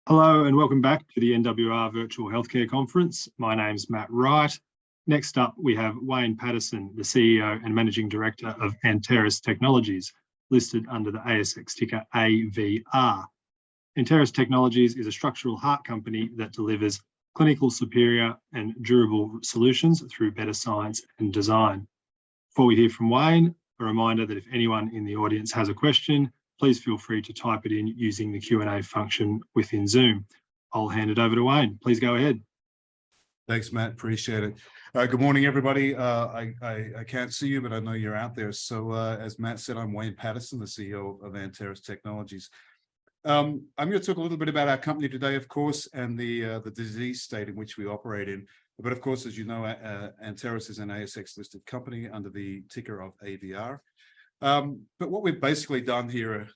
Hello and welcome back to the NWR Virtual Healthcare Conference. My name's Matt Wright. Next up, we have Wayne Paterson, the CEO and Managing Director of Anteris Technologies, listed under the ASX ticker AVR. Anteris Technologies is a structural heart company that delivers clinical, superior and durable solutions through better science and design. Before we hear from Wayne, a reminder that if anyone in the audience has a question, please feel free to type it in using the Q&A function within Zoom. I'll hand it over to Wayne. Please go ahead. Thanks, Matt. Appreciate it. Good morning, everybody. I can't see you, but I know you're out there. So as Matt said, I'm Wayne Paterson, the CEO of Anteris Technologies. I'm going to talk a little bit about our company today, of course, and the disease state in which we operate in. But of course, as you know, Anteris is an ASX-listed company under the ticker of AVR. But what we've basically done here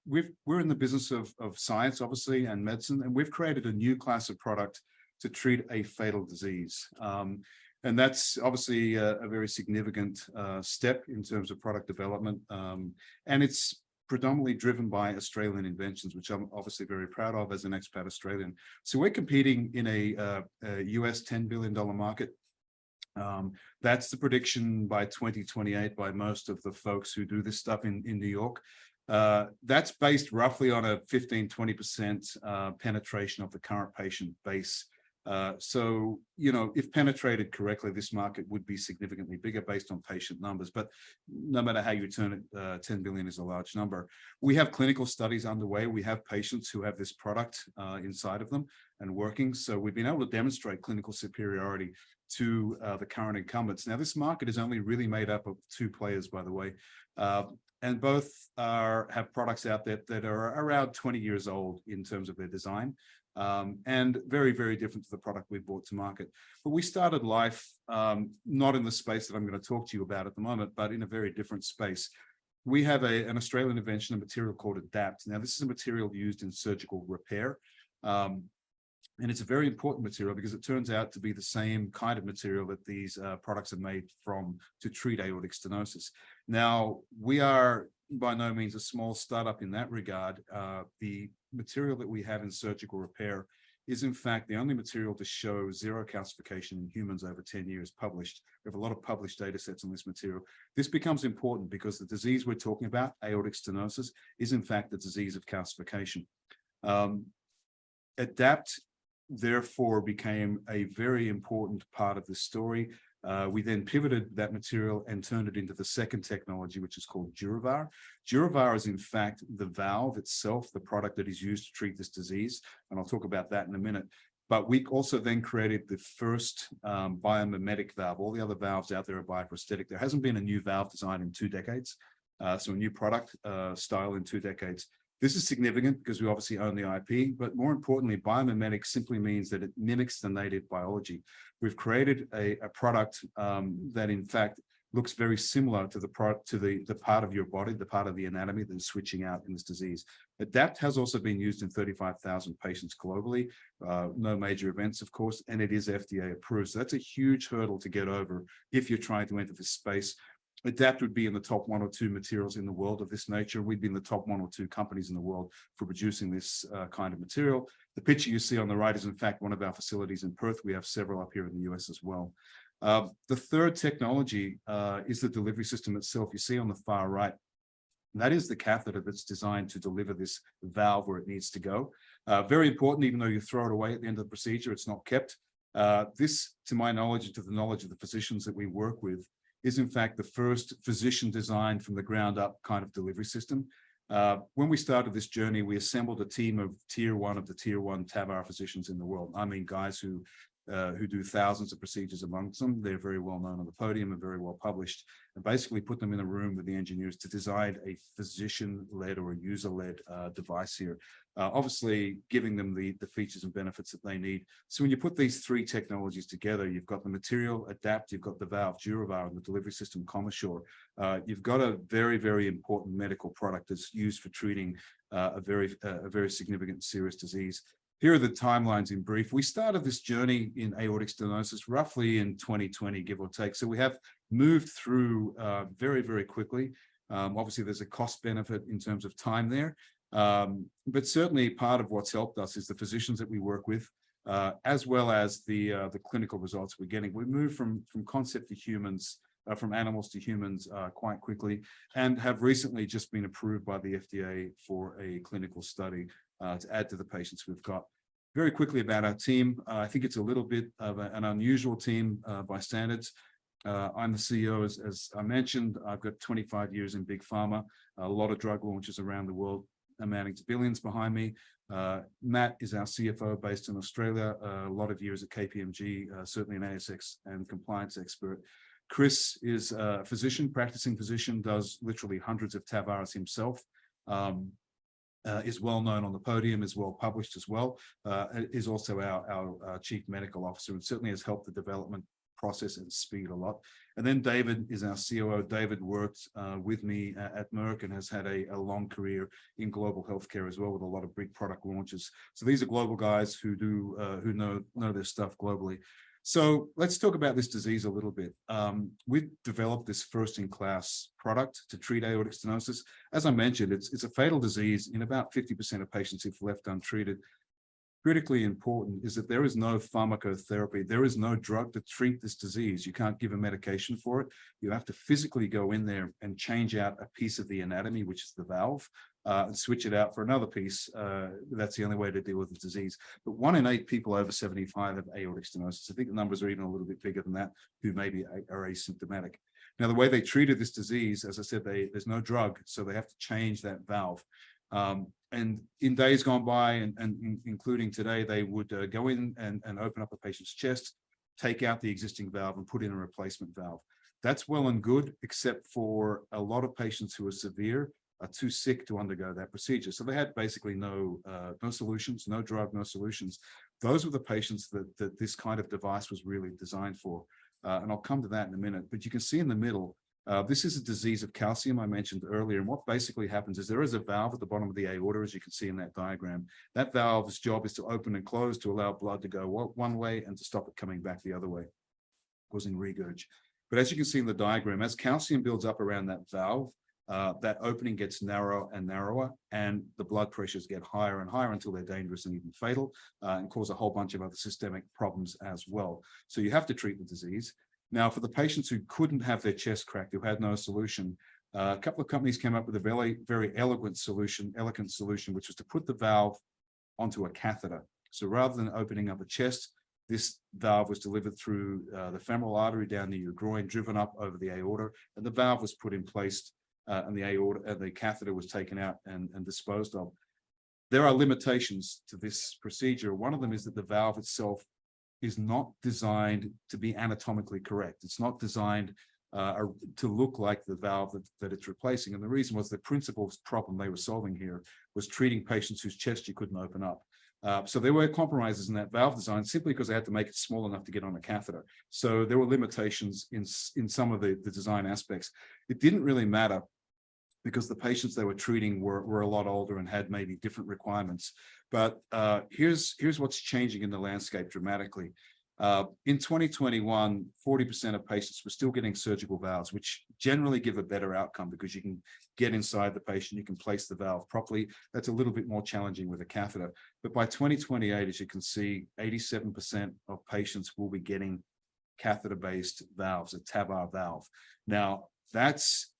we're in the business of science, obviously, and medicine, and we've created a new class of product to treat a fatal disease. And that's obviously a very significant step in terms of product development. And it's predominantly driven by Australian inventions, which I'm obviously very proud of as an expat Australian. So we're competing in a US $10 billion market. That's the prediction by 2028 by most of the folks who do this stuff in New York. That's based roughly on a 15-20% penetration of the current patient base. So, you know, if penetrated correctly, this market would be significantly bigger based on patient numbers. But no matter how you turn it, 10 billion is a large number. We have clinical studies underway. We have patients who have this product inside of them and working. So we've been able to demonstrate clinical superiority to the current incumbents. Now, this market is only really made up of two players, by the way, and both have products out there that are around 20 years old in terms of their design, and very, very different to the product we brought to market. But we started life not in the space that I'm going to talk to you about at the moment, but in a very different space. We have an Australian invention, a material called ADAPT. Now, this is a material used in surgical repair. And it's a very important material because it turns out to be the same kind of material that these products are made from to treat aortic stenosis. Now, we are by no means a small startup in that regard. The material that we have in surgical repair is in fact the only material to show zero calcification in humans over 10 years published. We have a lot of published data sets on this material. This becomes important because the disease we're talking about, aortic stenosis, is in fact the disease of calcification. ADAPT therefore became a very important part of the story. We then pivoted that material and turned it into the second technology, which is called DurAVR. DurAVR is in fact the valve itself, the product that is used to treat this disease. And I'll talk about that in a minute. But we also then created the first biomimetic valve. All the other valves out there are bioprosthetic. There hasn't been a new valve design in 2 decades. So a new product style in 2 decades. This is significant because we obviously own the IP, but more importantly, biomimetic simply means that it mimics the native biology. We've created a product that in fact looks very similar to the part of your body, the part of the anatomy that is switching out in this disease. ADAPT has also been used in 35,000 patients globally, no major events, of course, and it is FDA approved. So that's a huge hurdle to get over if you're trying to enter this space. ADAPT would be in the top 1 or 2 materials in the world of this nature. We'd be in the top 1 or 2 companies in the world for producing this kind of material. The picture you see on the right is in fact one of our facilities in Perth. We have several up here in the US as well. The third technology is the delivery system itself. You see on the far right, that is the catheter that's designed to deliver this valve where it needs to go. Very important, even though you throw it away at the end of the procedure, it's not kept. This, to my knowledge and to the knowledge of the physicians that we work with, is in fact the first physician designed from the ground up kind of delivery system. When we started this journey, we assembled a team of tier 1 of the tier 1 TAVR physicians in the world. I mean, guys who do thousands of procedures amongst them. They're very well known on the podium and very well published, and basically put them in a room with the engineers to design a physician-led or a user-led device here. Obviously giving them the features and benefits that they need. So when you put these 3 technologies together, you've got the material ADAPT, you've got the valve DurAVR, and the delivery system Commisure. You've got a very, very important medical product that's used for treating a very significant serious disease. Here are the timelines in brief. We started this journey in aortic stenosis roughly in 2020, give or take. So we have moved through very, very quickly. Obviously, there's a cost benefit in terms of time there. But certainly part of what's helped us is the physicians that we work with, as well as the clinical results we're getting. We move from concept to humans, from animals to humans quite quickly, and have recently just been approved by the FDA for a clinical study to add to the patients we've got. Very quickly about our team, I think it's a little bit of an unusual team by standards. I'm the CEO, as I mentioned. I've got 25 years in big pharma, a lot of drug launches around the world, amounting to billions behind me. Matt is our CFO based in Australia, a lot of years at KPMG, certainly an ASX and compliance expert. Chris is a physician, practicing physician, does literally hundreds of TAVRs himself, is well known on the podium, is well published as well, is also our chief medical officer, and certainly has helped the development process and speed a lot. And then David is our COO. David worked with me at Merck and has had a long career in global healthcare as well, with a lot of big product launches. So these are global guys who know their stuff globally. So let's talk about this disease a little bit. We've developed this first-in-class product to treat aortic stenosis. As I mentioned, it's a fatal disease in about 50% of patients if left untreated. Critically important is that there is no pharmacotherapy. There is no drug to treat this disease. You can't give a medication for it. You have to physically go in there and change out a piece of the anatomy, which is the valve, and switch it out for another piece. That's the only way to deal with the disease. But 1 in 8 people over 75 have aortic stenosis. I think the numbers are even a little bit bigger than that, who maybe are asymptomatic. Now, the way they treated this disease, as I said, there's no drug, so they have to change that valve. And in days gone by, and including today, they would go in and open up a patient's chest, take out the existing valve and put in a replacement valve. That's well and good, except for a lot of patients who are severe, are too sick to undergo that procedure. So they had basically no solutions, no drug, no solutions. Those were the patients that this kind of device was really designed for. And I'll come to that in a minute. But you can see in the middle, this is a disease of calcium I mentioned earlier. And what basically happens is there is a valve at the bottom of the aorta, as you can see in that diagram. That valve's job is to open and close to allow blood to go one way and to stop it coming back the other way, causing regurg. But as you can see in the diagram, as calcium builds up around that valve, that opening gets narrower and narrower, and the blood pressures get higher and higher until they're dangerous and even fatal, and cause a whole bunch of other systemic problems as well. So you have to treat the disease. Now, for the patients who couldn't have their chest cracked, who had no solution, a couple of companies came up with a very, very elegant solution, which was to put the valve onto a catheter. So rather than opening up a chest, this valve was delivered through the femoral artery down near your groin, driven up over the aorta, and the valve was put in place, and the catheter was taken out and disposed of. There are limitations to this procedure. One of them is that the valve itself is not designed to be anatomically correct. It's not designed to look like the valve that it's replacing. And the reason was the principal problem they were solving here was treating patients whose chest you couldn't open up. So there were compromises in that valve design simply because they had to make it small enough to get on a catheter. So there were limitations in some of the design aspects. It didn't really matter because the patients they were treating were a lot older and had maybe different requirements. But here's what's changing in the landscape dramatically. In 2021, 40% of patients were still getting surgical valves, which generally give a better outcome because you can get inside the patient, you can place the valve properly. That's a little bit more challenging with a catheter. But by 2028, as you can see, 87% of patients will be getting catheter-based valves, a TAVR valve. Now, that's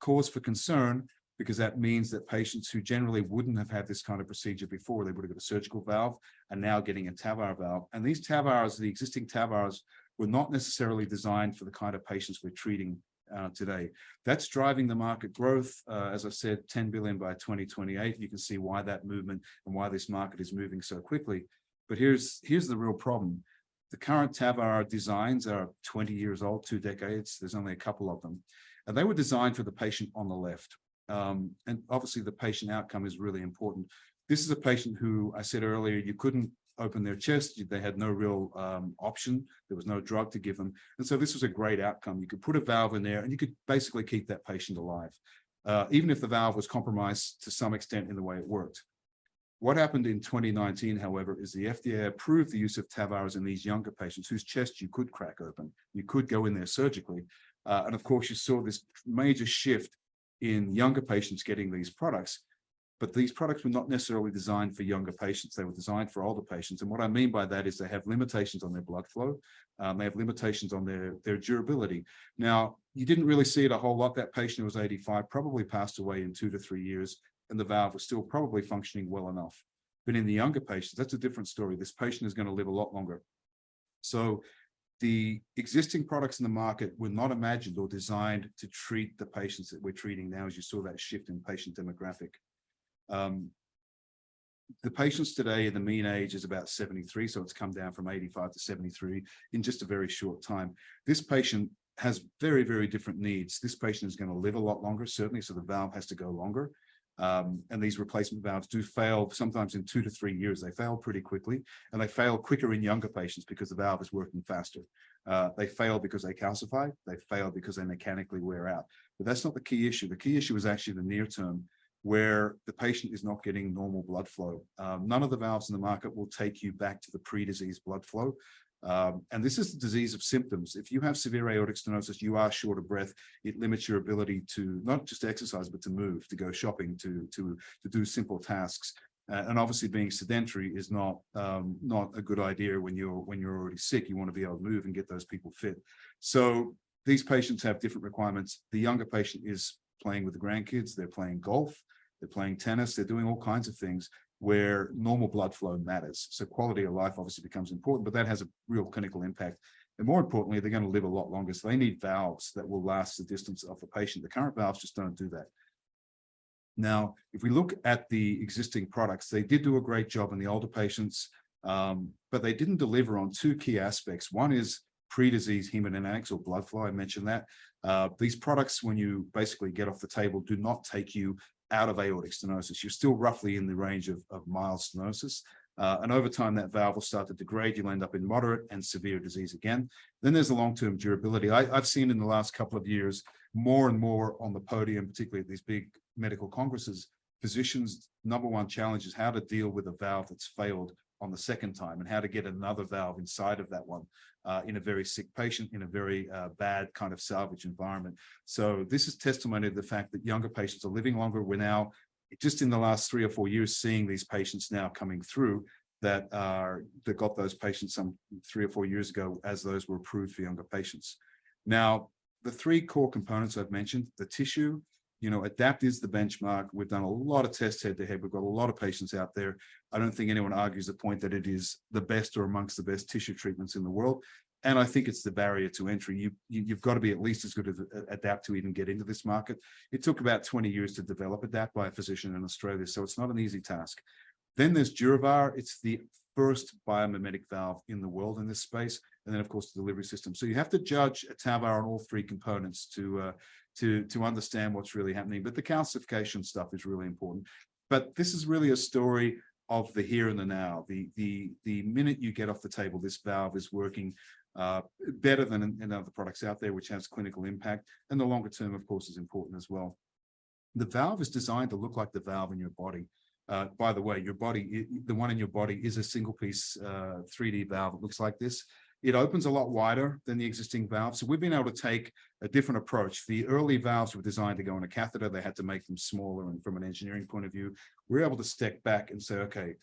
cause for concern because that means that patients who generally wouldn't have had this kind of procedure before, they would have got a surgical valve, are now getting a TAVR valve. And these TAVRs, the existing TAVRs, were not necessarily designed for the kind of patients we're treating today. That's driving the market growth. As I said, 10 billion by 2028. You can see why that movement and why this market is moving so quickly. But here's the real problem. The current TAVR designs are 20 years old, 2 decades. There's only a couple of them. And they were designed for the patient on the left. And obviously the patient outcome is really important. This is a patient who I said earlier, you couldn't open their chest. They had no real option. There was no drug to give them. And so this was a great outcome. You could put a valve in there and you could basically keep that patient alive, even if the valve was compromised to some extent in the way it worked. What happened in 2019, however, is the FDA approved the use of TAVRs in these younger patients whose chest you could crack open. You could go in there surgically. And of course, you saw this major shift in younger patients getting these products. But these products were not necessarily designed for younger patients. They were designed for older patients. And what I mean by that is they have limitations on their blood flow. They have limitations on their durability. Now, you didn't really see it a whole lot. That patient who was 85 probably passed away in 2 to 3 years, and the valve was still probably functioning well enough. But in the younger patients, that's a different story. This patient is going to live a lot longer. So the existing products in the market were not imagined or designed to treat the patients that we're treating now, as you saw that shift in patient demographic. The patients today, the mean age is about 73, so it's come down from 85 to 73 in just a very short time. This patient has very, very different needs. This patient is going to live a lot longer, certainly, so the valve has to go longer. And these replacement valves do fail sometimes in 2 to 3 years. They fail pretty quickly, and they fail quicker in younger patients because the valve is working faster. They fail because they calcify. They fail because they mechanically wear out. But that's not the key issue. The key issue is actually the near term, where the patient is not getting normal blood flow. None of the valves in the market will take you back to the pre-disease blood flow. And this is the disease of symptoms. If you have severe aortic stenosis, you are short of breath. It limits your ability to not just exercise, but to move, to go shopping, to do simple tasks. And obviously, being sedentary is not a good idea when you're already sick. You want to be able to move and get those people fit. So these patients have different requirements. The younger patient is playing with the grandkids. They're playing golf. They're playing tennis. They're doing all kinds of things where normal blood flow matters. So quality of life obviously becomes important, but that has a real clinical impact. And more importantly, they're going to live a lot longer. So they need valves that will last the distance of the patient. The current valves just don't do that. Now, if we look at the existing products, they did do a great job in the older patients, but they didn't deliver on two key aspects. One is pre-disease hemodynamics or blood flow. I mentioned that. These products, when you basically get off the table, do not take you out of aortic stenosis. You're still roughly in the range of mild stenosis. And over time, that valve will start to degrade. You'll end up in moderate and severe disease again. Then there's the long-term durability. I've seen in the last couple of years, more and more on the podium, particularly at these big medical congresses, physicians' number one challenge is how to deal with a valve that's failed on the second time and how to get another valve inside of that one in a very sick patient, in a very bad kind of salvage environment. So this is testimony to the fact that younger patients are living longer. We're now, just in the last 3 or 4 years, seeing these patients now coming through that got those patients some 3 or 4 years ago as those were approved for younger patients. Now, the three core components I've mentioned, the tissue, ADAPT is the benchmark. We've done a lot of tests head-to-head. We've got a lot of patients out there. I don't think anyone argues the point that it is the best or amongst the best tissue treatments in the world. And I think it's the barrier to entry. You've got to be at least as good as ADAPT to even get into this market. It took about 20 years to develop ADAPT by a physician in Australia, so it's not an easy task. Then there's DuraVar. It's the first biomimetic valve in the world in this space. And then, of course, the delivery system. So you have to judge a TAVR on all three components to understand what's really happening. But the calcification stuff is really important. But this is really a story of the here and the now. The minute you get off the table, this valve is working better than in other products out there, which has clinical impact. And the longer term, of course, is important as well. The valve is designed to look like the valve in your body. By the way, your body, the one in your body is a single piece 3D valve. It looks like this. It opens a lot wider than the existing valve. So we've been able to take a different approach. The early valves were designed to go in a catheter. They had to make them smaller. And from an engineering point of view, we're able to step back and say, okay,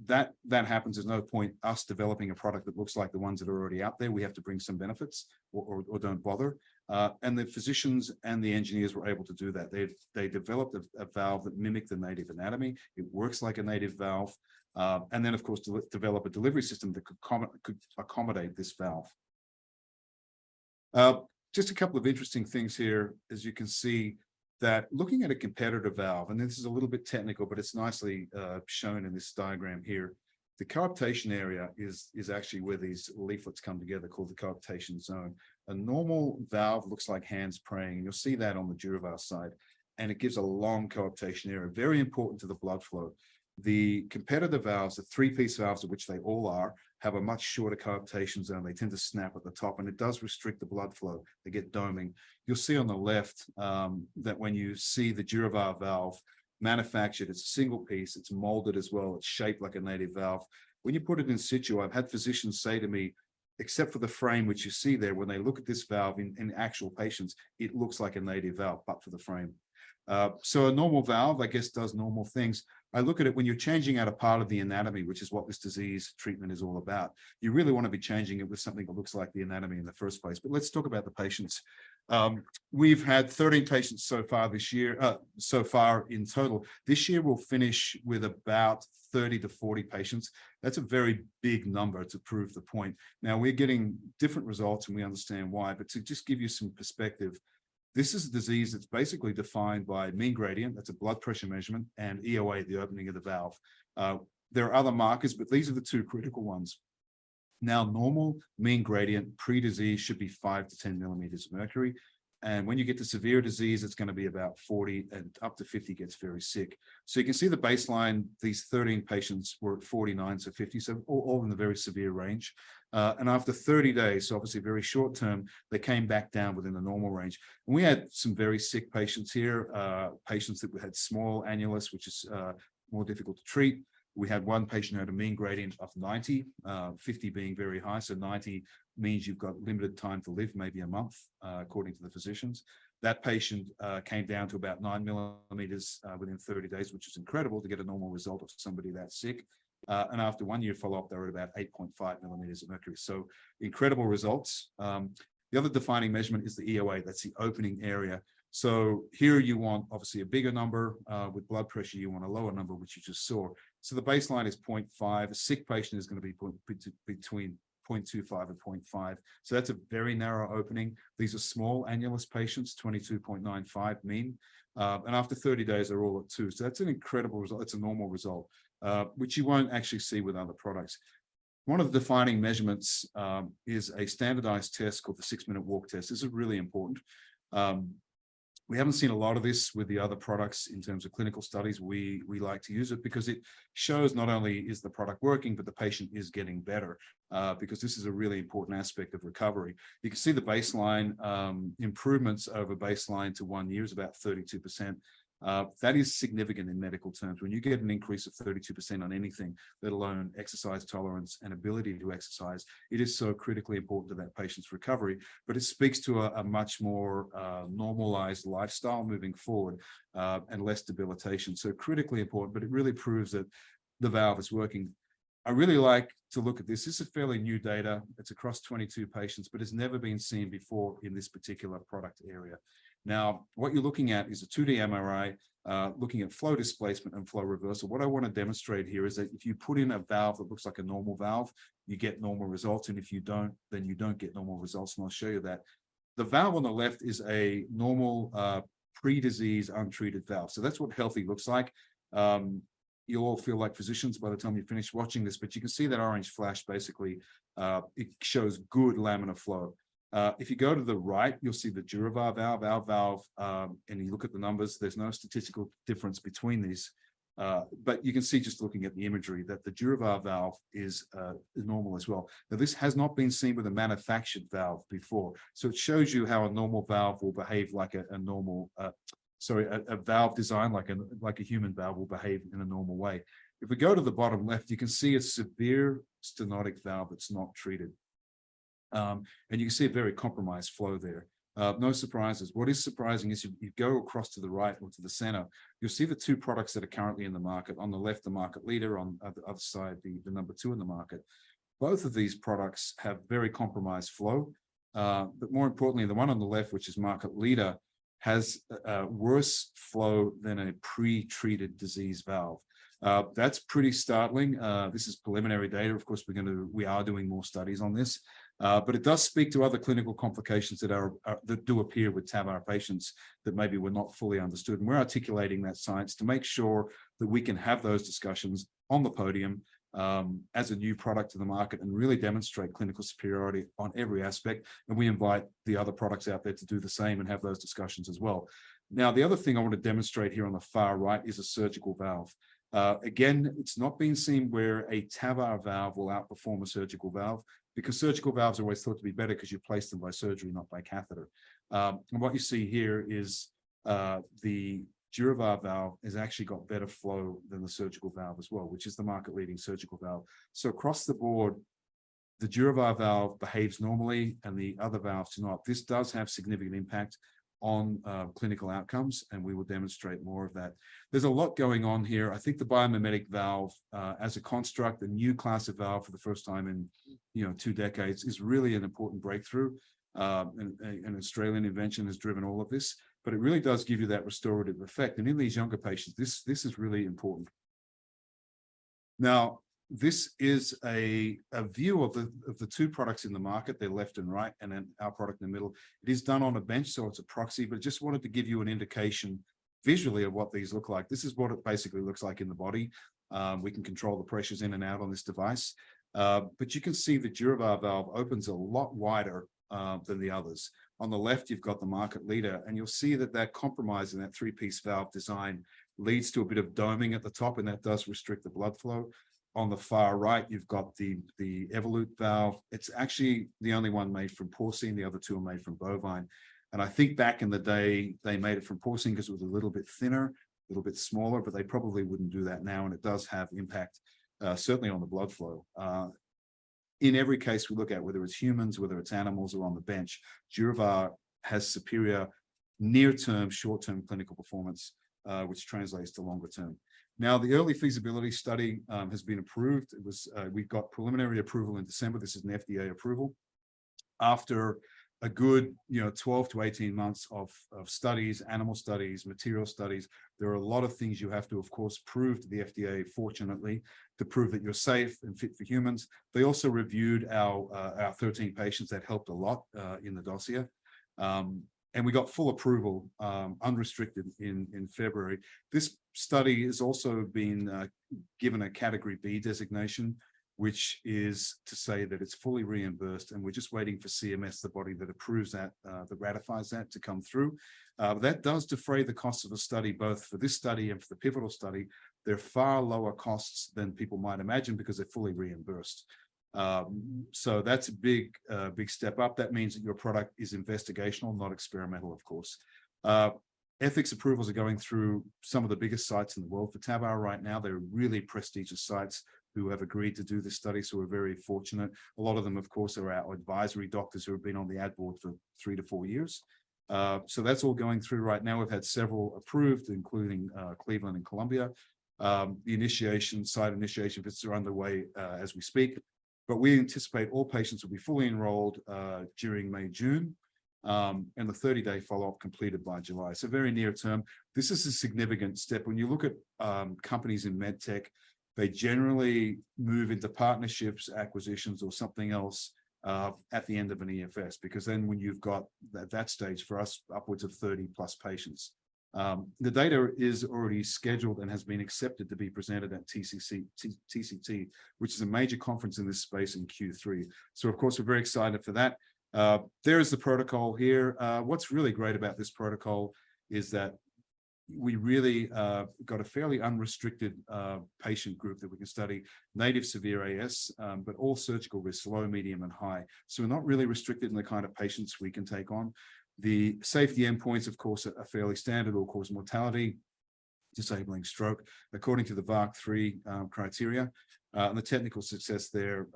that happens. There's no point us developing a product that looks like the ones that are already out there. We have to bring some benefits or don't bother. And the physicians and the engineers were able to do that. They developed a valve that mimicked the native anatomy. It works like a native valve. And then, of course, to develop a delivery system that could accommodate this valve. Just a couple of interesting things here, as you can see, that looking at a competitor valve, and this is a little bit technical, but it's nicely shown in this diagram here. The coaptation area is actually where these leaflets come together, called the coaptation zone. A normal valve looks like hands praying, and you'll see that on the DuraVar side, and it gives a long coaptation area, very important to the blood flow. The competitor valves, the three-piece valves, of which they all are, have a much shorter coaptation zone. They tend to snap at the top, and it does restrict the blood flow. They get doming. You'll see on the left that when you see the DuraVar valve manufactured, it's a single piece, it's molded as well, it's shaped like a native valve. When you put it in situ, I've had physicians say to me, except for the frame which you see there, when they look at this valve in actual patients, it looks like a native valve, but for the frame. So a normal valve, I guess, does normal things. I look at it when you're changing out a part of the anatomy, which is what this disease treatment is all about. You really want to be changing it with something that looks like the anatomy in the first place. But let's talk about the patients. We've had 13 patients so far this year, so far in total. This year we'll finish with about 30 to 40 patients. That's a very big number to prove the point. Now we're getting different results and we understand why, but to just give you some perspective, this is a disease that's basically defined by mean gradient, that's a blood pressure measurement, and EOA, the opening of the valve. There are other markers, but these are the two critical ones. Now, normal mean gradient pre-disease should be 5 to 10 millimeters of mercury. And when you get to severe disease, it's going to be about 40, and up to 50 gets very sick. So you can see the baseline, these 13 patients were at 49 to 50, so all in the very severe range. And after 30 days, so obviously very short term, they came back down within the normal range. And we had some very sick patients here, patients that had small annulus, which is more difficult to treat. We had one patient who had a mean gradient of 90, 50 being very high. So 90 means you've got limited time to live, maybe a month, according to the physicians. That patient came down to about 9 millimeters within 30 days, which is incredible to get a normal result of somebody that sick. And after 1 year follow-up, they were at about 8.5 millimeters of mercury. So incredible results. The other defining measurement is the EOA. That's the opening area. So here you want obviously a bigger number. With blood pressure, you want a lower number, which you just saw. So the baseline is 0.5. A sick patient is going to be between 0.25 and 0.5. So that's a very narrow opening. These are small annulus patients, 22.95 mean. And after 30 days, they're all at 2. So that's an incredible result. It's a normal result, which you won't actually see with other products. One of the defining measurements is a standardized test called the 6-minute walk test. This is really important. We haven't seen a lot of this with the other products in terms of clinical studies. We like to use it because it shows not only is the product working, but the patient is getting better, because this is a really important aspect of recovery. You can see the baseline improvements over baseline to 1 year is about 32%. That is significant in medical terms. When you get an increase of 32% on anything, let alone exercise tolerance and ability to exercise, it is so critically important to that patient's recovery. But it speaks to a much more normalized lifestyle moving forward, and less debilitation. So critically important, but it really proves that the valve is working. I really like to look at this. This is fairly new data. It's across 22 patients, but it's never been seen before in this particular product area. Now, what you're looking at is a 2D MRI, looking at flow displacement and flow reversal. What I want to demonstrate here is that if you put in a valve that looks like a normal valve, you get normal results. And if you don't, then you don't get normal results. And I'll show you that. The valve on the left is a normal pre-disease untreated valve. So that's what healthy looks like. You'll all feel like physicians by the time you finish watching this, but you can see that orange flash. Basically, it shows good laminar flow. If you go to the right, you'll see the DuraVar valve, our valve, and you look at the numbers, there's no statistical difference between these. But you can see just looking at the imagery that the DuraVar valve is normal as well. Now, this has not been seen with a manufactured valve before. So it shows you how a normal valve will behave like a normal, a valve design like a human valve will behave in a normal way. If we go to the bottom left, you can see a severe stenotic valve that's not treated. And you can see a very compromised flow there. No surprises. What is surprising is you go across to the right or to the center, you'll see the two products that are currently in the market. On the left, the market leader, on the other side, the number 2 in the market. Both of these products have very compromised flow. But more importantly, the one on the left, which is market leader, has worse flow than a pre-treated disease valve. That's pretty startling. This is preliminary data. Of course, we are doing more studies on this. But it does speak to other clinical complications that do appear with TAVR patients that maybe were not fully understood. And we're articulating that science to make sure that we can have those discussions on the podium as a new product to the market and really demonstrate clinical superiority on every aspect. And we invite the other products out there to do the same and have those discussions as well. Now, the other thing I want to demonstrate here on the far right is a surgical valve. Again, it's not been seen where a TAVR valve will outperform a surgical valve, because surgical valves are always thought to be better because you place them by surgery, not by catheter. And what you see here is the DuraVar valve has actually got better flow than the surgical valve as well, which is the market-leading surgical valve. So across the board, the DuraVar valve behaves normally and the other valves do not. This does have significant impact on clinical outcomes, and we will demonstrate more of that. There's a lot going on here. I think the biomimetic valve as a construct, a new class of valve for the first time in 2 decades, is really an important breakthrough. An Australian invention has driven all of this, but it really does give you that restorative effect. And in these younger patients, this is really important. Now, this is a view of the 2 products in the market. They're left and right, and then our product in the middle. It is done on a bench, so it's a proxy, but just wanted to give you an indication visually of what these look like. This is what it basically looks like in the body. We can control the pressures in and out on this device, but you can see the DuraVar valve opens a lot wider than the others. On the left, you've got the market leader, and you'll see that compromise in that 3-piece valve design leads to a bit of doming at the top, and that does restrict the blood flow. On the far right, you've got the Evolute valve. It's actually the only one made from porcine. The other 2 are made from bovine. And I think back in the day, they made it from porcine because it was a little bit thinner, a little bit smaller, but they probably wouldn't do that now. And it does have impact, certainly on the blood flow. In every case we look at, whether it's humans, whether it's animals, or on the bench, DuraVar has superior near-term, short-term clinical performance, which translates to longer term. Now, the early feasibility study has been approved. It was we got preliminary approval in December. This is an FDA approval. After a good 12 to 18 months of studies, animal studies, material studies, there are a lot of things you have to, of course, prove to the FDA, fortunately, to prove that you're safe and fit for humans. They also reviewed our 13 patients. That helped a lot in the dossier. And we got full approval, unrestricted, in February. This study has also been given a Category B designation, which is to say that it's fully reimbursed, and we're just waiting for CMS, the body that approves that, that ratifies that, to come through. That does defray the costs of a study, both for this study and for the pivotal study. They're far lower costs than people might imagine because they're fully reimbursed. So that's a big step up. That means that your product is investigational, not experimental, of course. Ethics approvals are going through some of the biggest sites in the world for TAVR right now. They're really prestigious sites who have agreed to do this study, so we're very fortunate. A lot of them, of course, are our advisory doctors who have been on the ad board for 3 to 4 years. So that's all going through right now. We've had several approved, including Cleveland and Columbia. The site initiation visits are underway as we speak. But we anticipate all patients will be fully enrolled during May, June, and the 30-day follow-up completed by July. So very near term. This is a significant step. When you look at companies in medtech, they generally move into partnerships, acquisitions, or something else at the end of an EFS, because then when you've got that stage, for us, upwards of 30 plus patients. The data is already scheduled and has been accepted to be presented at TCT, which is a major conference in this space in Q3. So, of course, we're very excited for that. There's the protocol here. What's really great about this protocol is that we really got a fairly unrestricted patient group that we can study, native severe AS, but all surgical risk, low, medium, and high. So we're not really restricted in the kind of patients we can take on. The safety endpoints, of course, are fairly standard: all-cause mortality, disabling stroke, according to the VARC-3 criteria. And the technical success there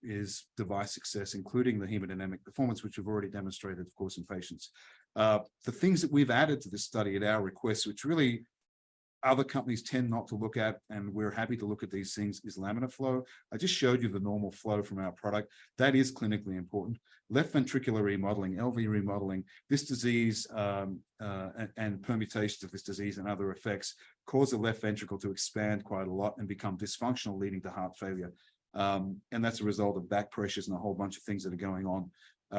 is device success, including the hemodynamic performance, which we've already demonstrated, of course, in patients. The things that we've added to this study at our request, which really other companies tend not to look at, and we're happy to look at these things, is laminar flow. I just showed you the normal flow from our product. That is clinically important. Left ventricular remodeling, LV remodeling, this disease and permutations of this disease and other effects cause the left ventricle to expand quite a lot and become dysfunctional, leading to heart failure. And that's a result of back pressures and a whole bunch of things that are going on.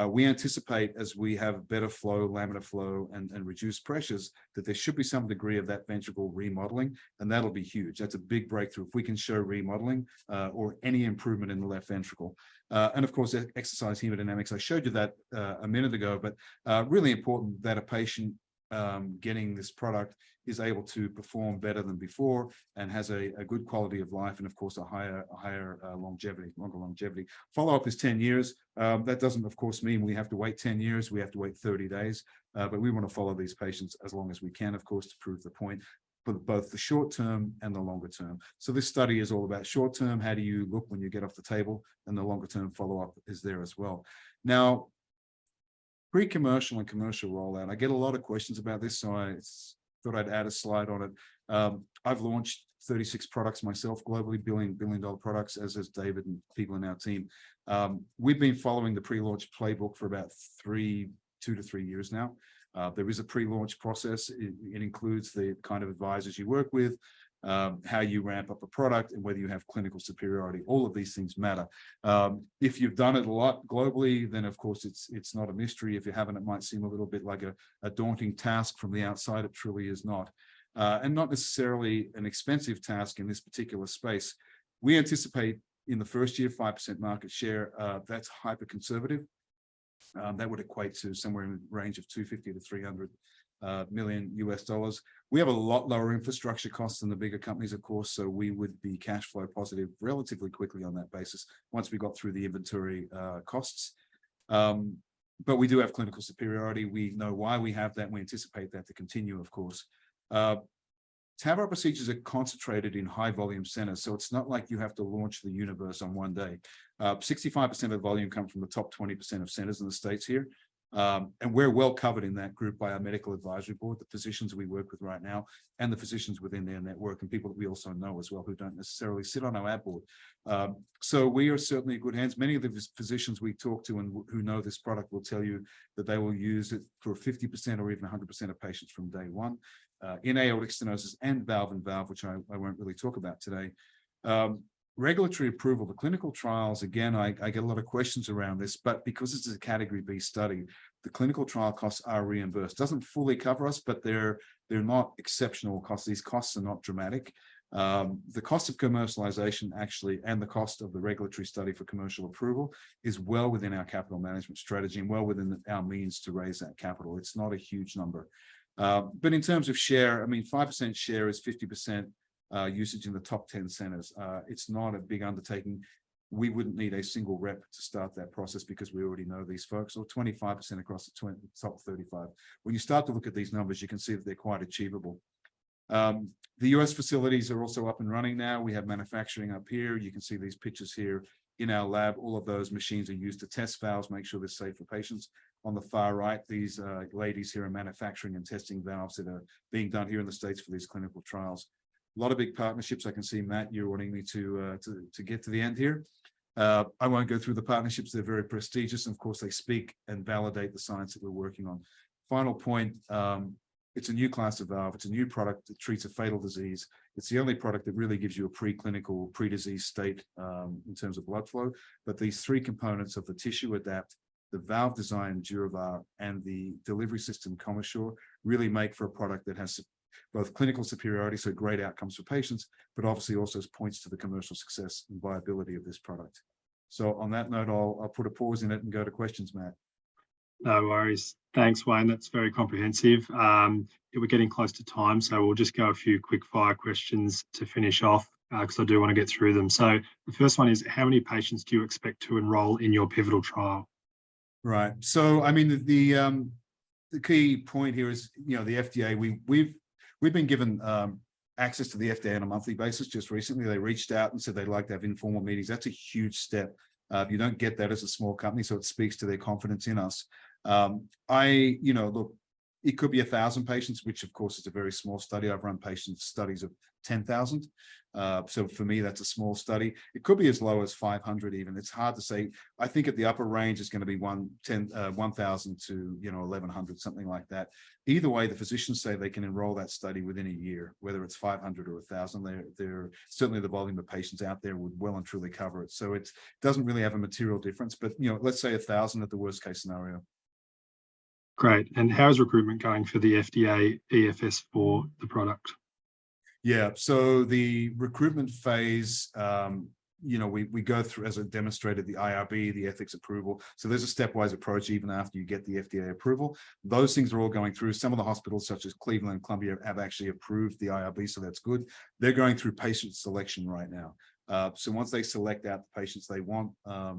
We anticipate, as we have better flow, laminar flow, and reduced pressures, that there should be some degree of that ventricle remodeling, and that'll be huge. That's a big breakthrough if we can show remodeling or any improvement in the left ventricle. And of course, exercise hemodynamics. I showed you that a minute ago, but really important that a patient getting this product is able to perform better than before and has a good quality of life, and of course a higher longer longevity. Follow-up is 10 years. That doesn't, of course, mean we have to wait 10 years. We have to wait 30 days, but we want to follow these patients as long as we can, of course, to prove the point for both the short term and the longer term. So this study is all about short term. How do you look when you get off the table? And the longer term follow-up is there as well. Now, pre-commercial and commercial rollout. I get a lot of questions about this, so I thought I'd add a slide on it. I've launched 36 products myself globally, billion-dollar products, as has David and people in our team. We've been following the pre-launch playbook for about 2 to 3 years now. There is a pre-launch process. It includes the kind of advisors you work with, how you ramp up a product, and whether you have clinical superiority. All of these things matter. If you've done it a lot globally, then of course it's not a mystery. If you haven't, it might seem a little bit like a daunting task from the outside. It truly is not. And not necessarily an expensive task in this particular space. We anticipate in the first year 5% market share. That's hyper conservative. That would equate to somewhere in the range of 250 to 300 million US dollars. We have a lot lower infrastructure costs than the bigger companies, of course, so we would be cash flow positive relatively quickly on that basis once we got through the inventory costs. But we do have clinical superiority. We know why we have that, and we anticipate that to continue, of course. TAVR procedures are concentrated in high volume centers, so it's not like you have to launch the universe on one day. 65% of the volume come from the top 20% of centers in the States here. And we're well covered in that group by our medical advisory board, the physicians we work with right now, and the physicians within their network, and people that we also know as well who don't necessarily sit on our board. So we are certainly in good hands. Many of the physicians we talk to and who know this product will tell you that they will use it for 50% or even 100% of patients from day one. In aortic stenosis and valve, which I won't really talk about today. Regulatory approval, the clinical trials, again, I get a lot of questions around this, but because this is a category B study, the clinical trial costs are reimbursed. Doesn't fully cover us, but they're not exceptional costs. These costs are not dramatic. The cost of commercialization actually, and the cost of the regulatory study for commercial approval is well within our capital management strategy and well within our means to raise that capital. It's not a huge number. But in terms of share, I mean, 5% share is 50% usage in the top 10 centers. It's not a big undertaking. We wouldn't need a single rep to start that process because we already know these folks, or 25% across the top 35. When you start to look at these numbers, you can see that they're quite achievable. The US facilities are also up and running now. We have manufacturing up here. You can see these pictures here in our lab. All of those machines are used to test valves, make sure they're safe for patients. On the far right, these ladies here are manufacturing and testing valves that are being done here in the States for these clinical trials. A lot of big partnerships. I can see, Matt, you're wanting me to get to the end here. I won't go through the partnerships. They're very prestigious. And of course, they speak and validate the science that we're working on. Final point, it's a new class of valve. It's a new product that treats a fatal disease. It's the only product that really gives you a preclinical, pre-disease state in terms of blood flow. But these three components of the tissue adapt, the valve design, DuraVar, and the delivery system, Comissure, really make for a product that has both clinical superiority, so great outcomes for patients, but obviously also points to the commercial success and viability of this product. So on that note, I'll put a pause in it and go to questions, Matt. No worries. Thanks, Wayne. That's very comprehensive. We're getting close to time, so we'll just go a few quick fire questions to finish off because I do want to get through them. So the first one is, how many patients do you expect to enroll in your pivotal trial? Right. So, I mean, the key point here is, you know, the FDA, we've been given access to the FDA on a monthly basis. Just recently, they reached out and said they'd like to have informal meetings. That's a huge step. You don't get that as a small company, so it speaks to their confidence in us. Look, it could be 1,000 patients, which of course is a very small study. I've run studies of 10,000. So for me, that's a small study. It could be as low as 500 even. It's hard to say. I think at the upper range is going to be 1,000 to 1,100, something like that. Either way, the physicians say they can enroll that study within a year, whether it's 500 or 1,000. They're certainly the volume of patients out there would well and truly cover it. So it doesn't really have a material difference. But let's say 1,000 at the worst case scenario. Great. And how is recruitment going for the FDA EFS for the product? Yeah, so the recruitment phase, we go through, as I demonstrated, the IRB, the ethics approval. So there's a stepwise approach even after you get the FDA approval. Those things are all going through. Some of the hospitals, such as Cleveland and Columbia, have actually approved the IRB, so that's good. They're going through patient selection right now. So once they select out the patients they want,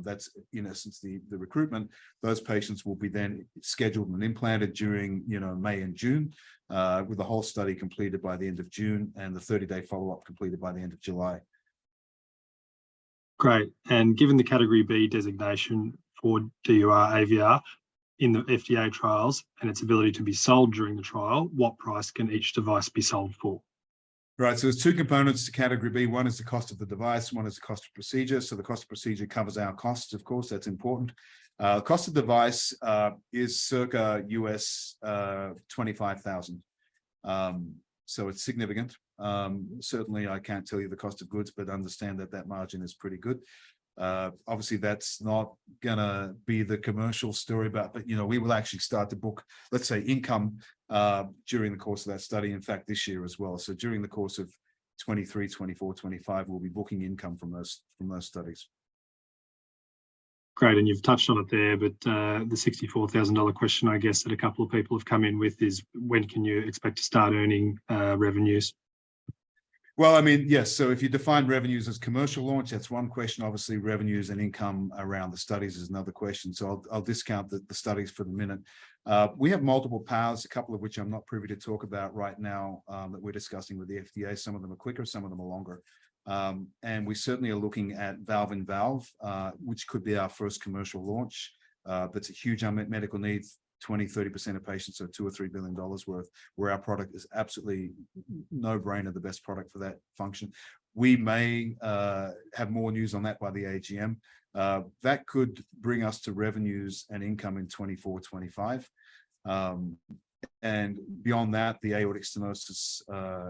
that's in essence the recruitment. Those patients will be then scheduled and implanted during May and June, with the whole study completed by the end of June and the 30-day follow-up completed by the end of July. Great. And given the Category B designation for DUR AVR, in the FDA trials and its ability to be sold during the trial, what price can each device be sold for? Right, so there's two components to category B. One is the cost of the device, one is the cost of procedure. So the cost of procedure covers our costs, of course, that's important. Cost of device is circa US 25,000. So it's significant. Certainly I can't tell you the cost of goods, but understand that that margin is pretty good. Obviously that's not gonna be the commercial story, but you know, we will actually start to book, let's say, income during the course of that study. In fact, this year as well. So during the course of 23, 24, 25, we'll be booking income from those studies. Great, and you've touched on it there, but the $64,000 question, I guess, that a couple of people have come in with is, when can you expect to start earning revenues? Well, I mean, yes. So if you define revenues as commercial launch, that's one question. Obviously, revenues and income around the studies is another question. So I'll discount the studies for the minute. We have multiple paths, a couple of which I'm not privy to talk about right now, that we're discussing with the FDA. Some of them are quicker, some of them are longer. And we certainly are looking at valve-in-valve, which could be our first commercial launch. That's a huge unmet medical need. 20-30% of patients are $2 or $3 billion worth, where our product is absolutely no-brainer, the best product for that function. We may have more news on that by the AGM. That could bring us to revenues and income in 24, 25. And beyond that, the aortic stenosis,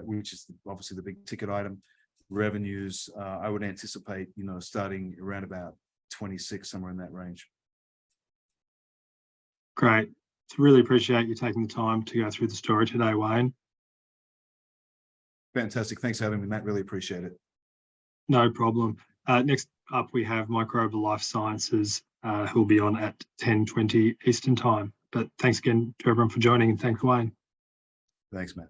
which is obviously the big ticket item, revenues, I would anticipate, you know, starting around about 26, somewhere in that range. Great. Really appreciate you taking the time to go through the story today, Wayne. Fantastic. Thanks for having me, Matt. Really appreciate it. No problem. Next up, we have Microbial Life Sciences, who'll be on at 10:20 Eastern Time. But thanks again to everyone for joining, and thanks, Wayne. Thanks, Matt.